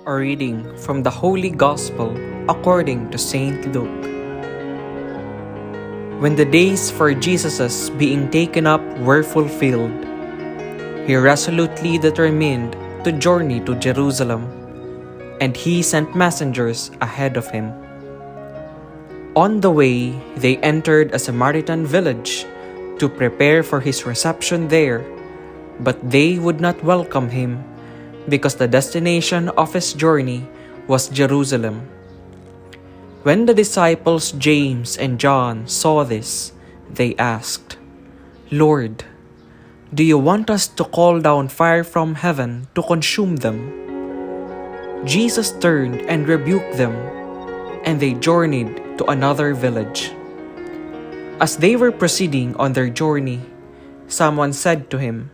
A reading from the Holy Gospel according to Saint Luke. When the days for Jesus' being taken up were fulfilled, he resolutely determined to journey to Jerusalem, and he sent messengers ahead of him. On the way, they entered a Samaritan village to prepare for his reception there, but they would not welcome him because the destination of his journey was Jerusalem. When the disciples James and John saw this, they asked, "Lord, do you want us to call down fire from heaven to consume them?" Jesus turned and rebuked them, and they journeyed to another village. As they were proceeding on their journey, someone said to him,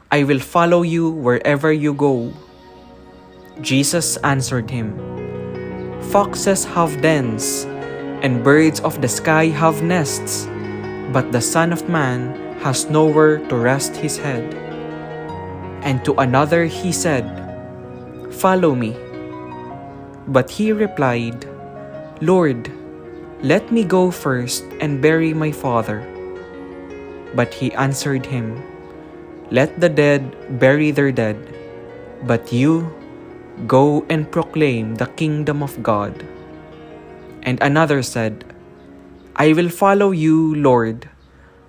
"I will follow you wherever you go." Jesus answered him, "Foxes have dens, and birds of the sky have nests, but the Son of Man has nowhere to rest his head." And to another he said, "Follow me." But he replied, "Lord, let me go first and bury my father." But he answered him, "Let the dead bury their dead, but you go and proclaim the kingdom of God." And another said, "I will follow you, Lord,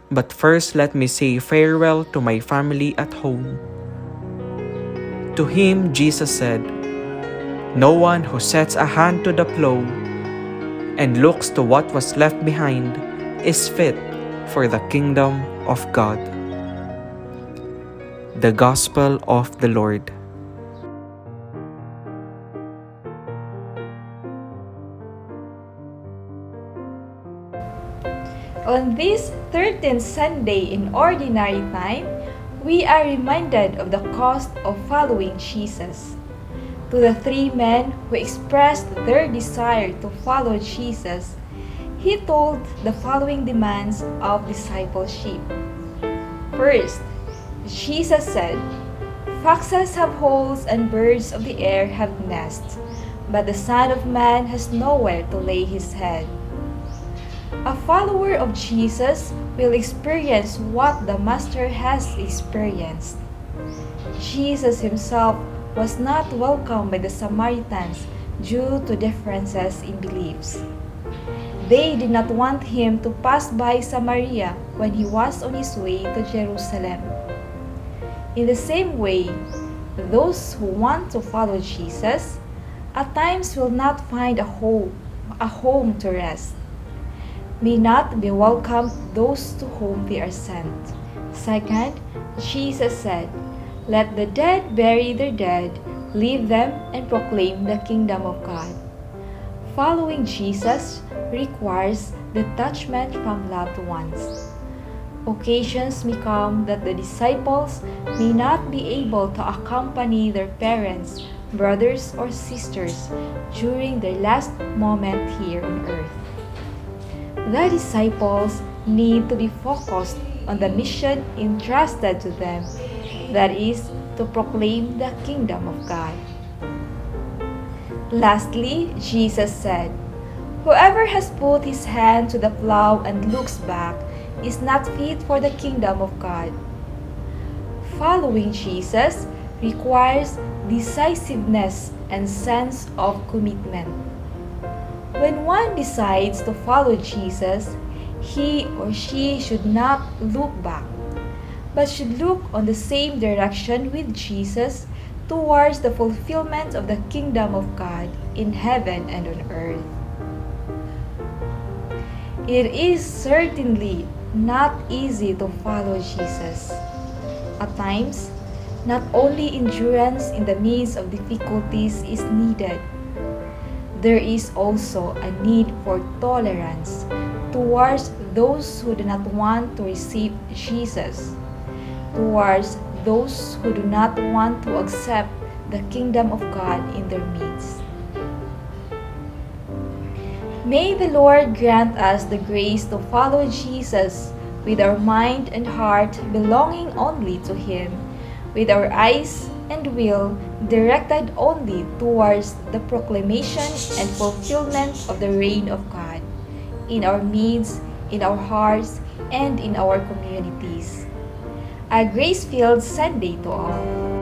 but first let me say farewell to my family at home." To him Jesus said, "No one who sets a hand to the plow and looks to what was left behind is fit for the kingdom of God." The Gospel of the Lord. On this 13th Sunday in Ordinary Time, we are reminded of the cost of following Jesus. To the three men who expressed their desire to follow Jesus, he told the following demands of discipleship. First, Jesus said, "Foxes have holes and birds of the air have nests, but the Son of Man has nowhere to lay his head." A follower of Jesus will experience what the Master has experienced. Jesus himself was not welcomed by the Samaritans due to differences in beliefs. They did not want him to pass by Samaria when he was on his way to Jerusalem. In the same way, those who want to follow Jesus at times will not find a home to rest, may not be welcomed those to whom they are sent. Second, Jesus said, "Let the dead bury their dead, leave them and proclaim the kingdom of God." Following Jesus requires detachment from loved ones. Occasions may come that the disciples may not be able to accompany their parents, brothers, or sisters during their last moment here on earth. The disciples need to be focused on the mission entrusted to them, that is, to proclaim the kingdom of God. Lastly, Jesus said, "Whoever has put his hand to the plow and looks back is not fit for the kingdom of God." Following Jesus requires decisiveness and sense of commitment. When one decides to follow Jesus, he or she should not look back, but should look on the same direction with Jesus towards the fulfillment of the kingdom of God in heaven and on earth. It is certainly not easy to follow Jesus. At times, not only endurance in the midst of difficulties is needed, there is also a need for tolerance towards those who do not want to receive Jesus, towards those who do not want to accept the kingdom of God in their midst. May the Lord grant us the grace to follow Jesus with our mind and heart belonging only to Him, with our eyes and will directed only towards the proclamation and fulfillment of the reign of God in our midst, in our hearts, and in our communities. A grace-filled Sunday to all.